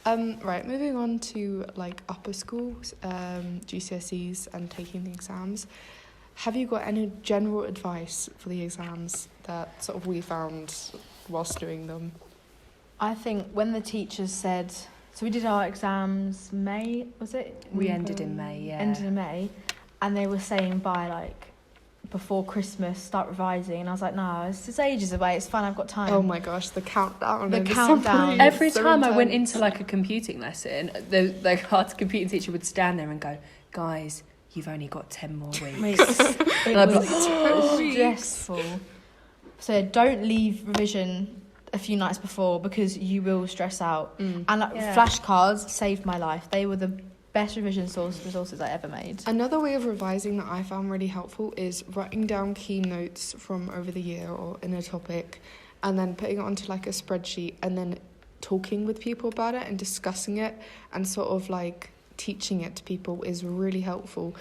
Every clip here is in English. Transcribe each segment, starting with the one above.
Right, moving on to like upper schools, GCSEs and taking the exams. Have you got any general advice for the exams that sort of we found whilst doing them? I think when the teachers said, so we did our exams May, was it? We ended in May, yeah. Ended in May, and they were saying by like before Christmas start revising, and I was like, no, it's ages away, it's fine, I've got time. Oh my gosh, the countdown. The countdown. Every time I went into like a computing lesson, the hard computing teacher would stand there and go, guys, you've only got 10 more weeks. It was stressful. So don't leave revision a few nights before because you will stress out. And flashcards saved my life. They were the best revision resources I ever made. Another way of revising that I found really helpful is writing down key notes from over the year or in a topic and then putting it onto like a spreadsheet and then talking with people about it and discussing it and sort of like teaching it to people is really helpful.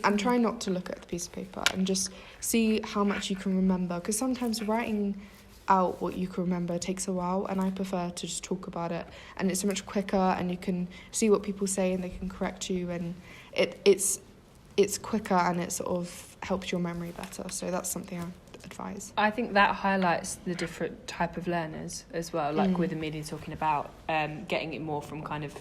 And try not to look at the piece of paper and just see how much you can remember, because sometimes writing out what you can remember takes a while, and I prefer to just talk about it, and it's so much quicker and you can see what people say and they can correct you, and it's quicker and it sort of helps your memory better. So that's something I advise. I think that highlights the different type of learners as well, like with Amelia talking about getting it more from kind of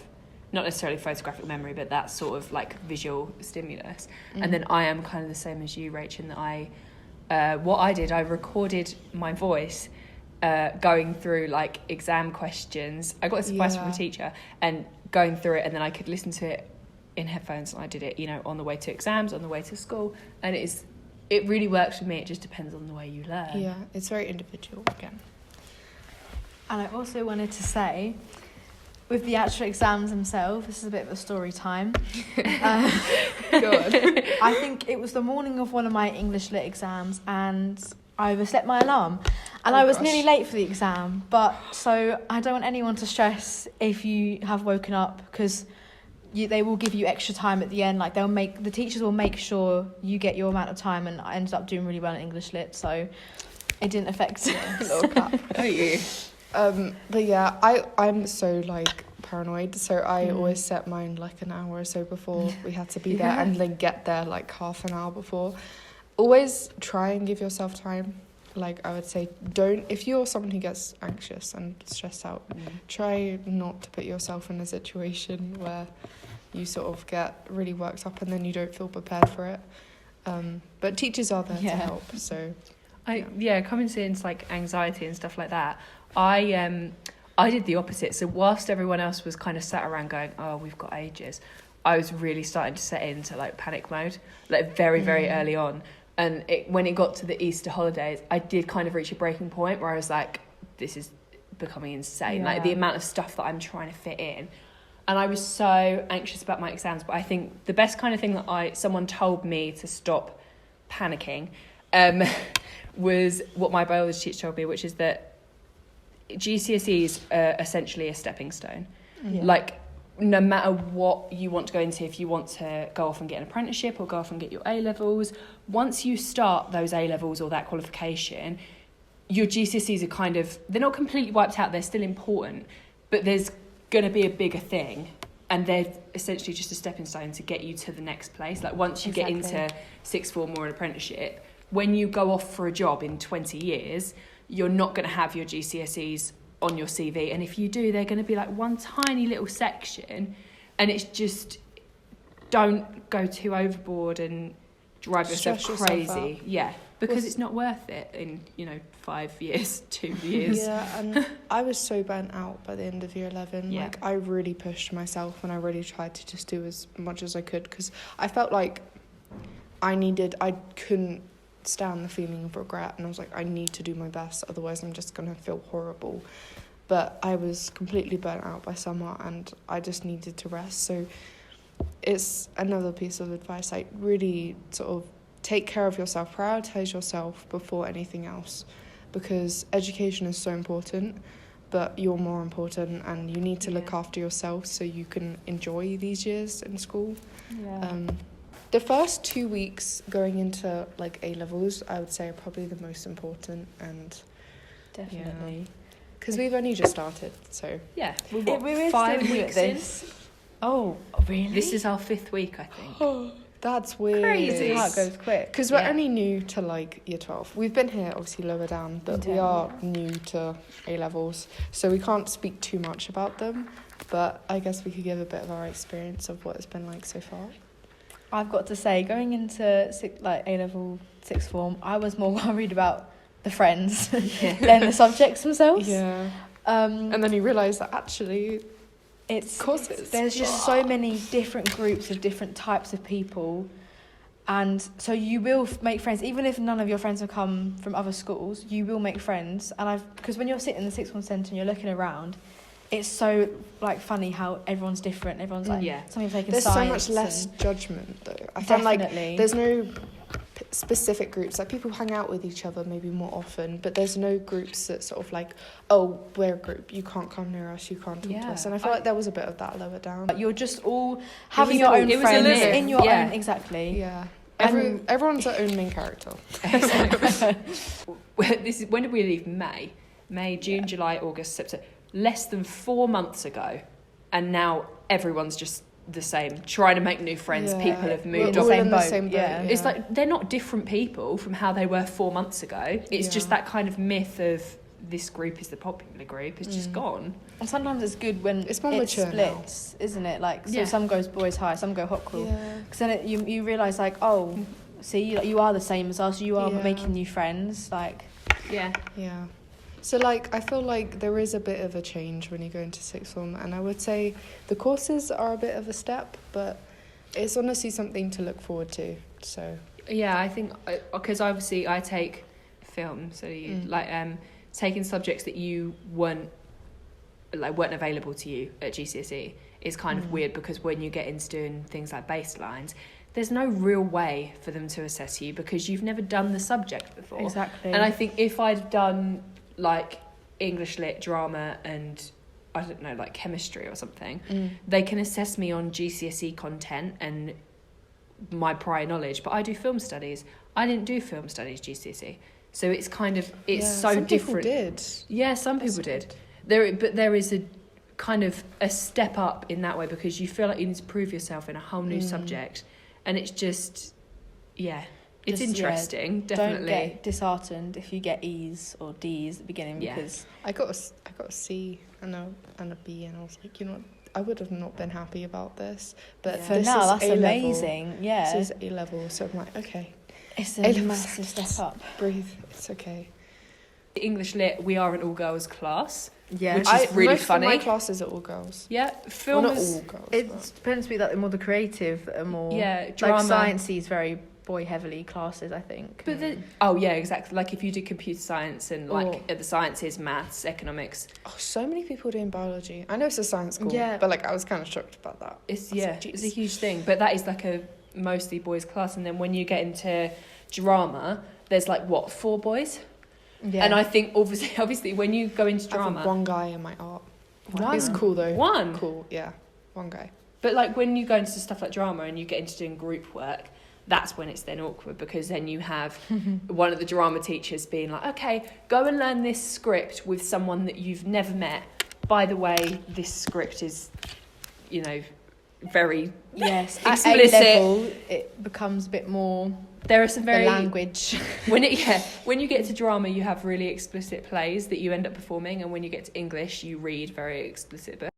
not necessarily photographic memory, but that sort of like visual stimulus. And then I am kind of the same as you, Rach, in that I recorded my voice going through like exam questions. I got this advice from a teacher and going through it, and then I could listen to it in headphones, and I did it, on the way to exams, on the way to school, and it really works for me. It just depends on the way you learn. Yeah, it's very individual again. And I also wanted to say, with the actual exams themselves, this is a bit of a story time. Go on. I think it was the morning of one of my English Lit exams, and I overslept my alarm, and I was nearly late for the exam. But so I don't want anyone to stress if you have woken up, because they will give you extra time at the end. Like the teachers will make sure you get your amount of time, and I ended up doing really well in English Lit, so it didn't affect Little clap. Oh, you. But yeah, I'm so like paranoid, so I always set mine like an hour or so before we had to be there, and then get there like half an hour before. Always try and give yourself time. Like I would say, if you're someone who gets anxious and stressed out, try not to put yourself in a situation where you sort of get really worked up and then you don't feel prepared for it. But teachers are there to help, so coming into like anxiety and stuff like that, I did the opposite. So whilst everyone else was kind of sat around going, oh, we've got ages, I was really starting to set into like panic mode, like very, very early on. And when it got to the Easter holidays, I did kind of reach a breaking point where I was like, this is becoming insane. Like the amount of stuff that I'm trying to fit in. And I was so anxious about my exams. But I think the best kind of thing that someone told me to stop panicking was what my biology teacher told me, which is that GCSEs are essentially a stepping stone. Like, no matter what you want to go into, if you want to go off and get an apprenticeship or go off and get your A-levels, once you start those A-levels or that qualification, your GCSEs are kind of, they're not completely wiped out, they're still important, but there's going to be a bigger thing, and they're essentially just a stepping stone to get you to the next place. Like, once you get into sixth form or an apprenticeship, when you go off for a job in 20 years, you're not going to have your GCSEs on your CV, and if you do, they're going to be like one tiny little section, and it's just, don't go too overboard and drive yourself crazy. Because it's not worth it in 5 years, 2 years. And I was so burnt out by the end of year 11. Like, I really pushed myself, and I really tried to just do as much as I could, because I felt like I couldn't stand the feeling of regret, and I was like, I need to do my best, otherwise I'm just gonna feel horrible. But I was completely burnt out by summer, and I just needed to rest. So it's another piece of advice, like really sort of take care of yourself, prioritize yourself before anything else, because education is so important, but you're more important, and you need to look after yourself so you can enjoy these years in school. The first 2 weeks going into like A-levels, I would say, are probably the most important, and definitely. Because we've only just started, so... Yeah, we're 5 still new at weeks in. this. Oh, really? This is our 5th week, I think. That's weird. Crazy. How it goes quick. Because we're only new to, like, year 12. We've been here, obviously, lower down, but we are new to A-levels, so we can't speak too much about them, but I guess we could give a bit of our experience of what it's been like so far. I've got to say, going into A-level 6th form, I was more worried about the friends than the subjects themselves. Yeah. And then you realise that actually it's courses. There's just so many different groups of different types of people, and so you will make friends even if none of your friends have come from other schools. You will make friends, and because when you're sitting in the sixth form centre and you're looking around, it's so like funny how everyone's different. Everyone's like some people taking there's science. So much less judgment though. I find like there's no specific groups. Like people hang out with each other maybe more often, but there's no groups that sort of like, oh, we're a group, you can't come near us, you can't talk to us. And I feel like there was a bit of that lower down. You're just all having your own friends in your own exactly. Yeah. Everyone's their own main character. When did we leave? May, June, July, August, September. Less than 4 months ago, and now everyone's just the same, trying to make new friends. People have moved on. In the same boat. Yeah. It's like they're not different people from how they were 4 months ago. It's just that kind of myth of this group is the popular group is just gone. And sometimes it's good when it's more it splits now. Isn't it? Like some goes boys high, some go hot crew, because then you realise like, oh, see, you are the same as us, you are making new friends, like yeah. So, like, I feel like there is a bit of a change when you go into sixth form, and I would say the courses are a bit of a step, but it's honestly something to look forward to, so... Yeah, I think, because obviously I take film, so you, taking subjects that you weren't available to you at GCSE is kind of weird, because when you get into doing things like baselines, there's no real way for them to assess you, because you've never done the subject before. Exactly. And I think if I'd done... like English lit, drama, and I don't know, like chemistry or something, they can assess me on GCSE content and my prior knowledge, but I do film studies. I didn't do film studies GCSE, so it's kind of so some different. People did. Yeah, some people did. There is a kind of a step up in that way, because you feel like you need to prove yourself in a whole new subject, and it's just it's interesting, definitely. Don't get disheartened if you get E's or D's at the beginning, because I got a C and a B, and I was like, I would have not been happy about this, but for now that's A-level. Amazing. Yeah, this is A-level, so I'm like, okay, it's a massive step up. Breathe, it's okay. English lit, we are an all girls class. Yeah, which is really funny. My classes are all girls. Yeah, film not all girls. It depends to be like more the creative, more drama. Like sciencey is very boy heavily classes, I think. But exactly. Like if you do computer science and the sciences, maths, economics. Oh, so many people doing biology. I know it's a science school, but like I was kind of shocked about that. It's a huge thing. But that is like a mostly boys class, and then when you get into drama, there's like 4 boys. Yeah. And I think obviously when you go into drama, I have one guy in my art. It's cool though. One. Cool. Yeah, one guy. But like when you go into stuff like drama and you get into doing group work, that's when it's then awkward, because then you have one of the drama teachers being like, okay, go and learn this script with someone that you've never met. By the way, this script is, very explicit. At A-level, it becomes a bit more... There are some very... language. When you get to drama, you have really explicit plays that you end up performing, and when you get to English, you read very explicit books.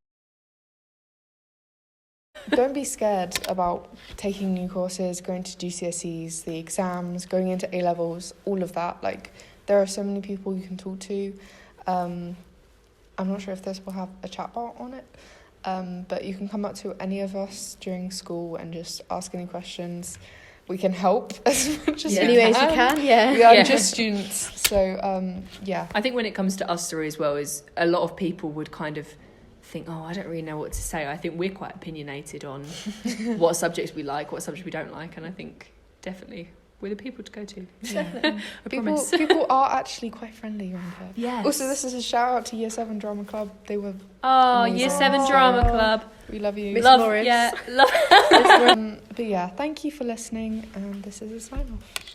Don't be scared about taking new courses, going to GCSEs, the exams, going into A-levels, all of that. Like, there are so many people you can talk to. I'm not sure if this will have a chat bar on it, but you can come up to any of us during school and just ask any questions. We can help as much as any ways you can. We are just students, so I think when it comes to us three as well, is a lot of people would kind of think, I don't really know what to say. I think we're quite opinionated on what subjects we like, what subjects we don't like, and I think definitely we're the people to go to. Definitely. People are actually quite friendly around here. Yes. Also, this is a shout out to Year 7 Drama Club. They were amazing. Year 7 Drama Club. We love you. Miss Morris. Yeah, love. But yeah, thank you for listening, and this is a sign off.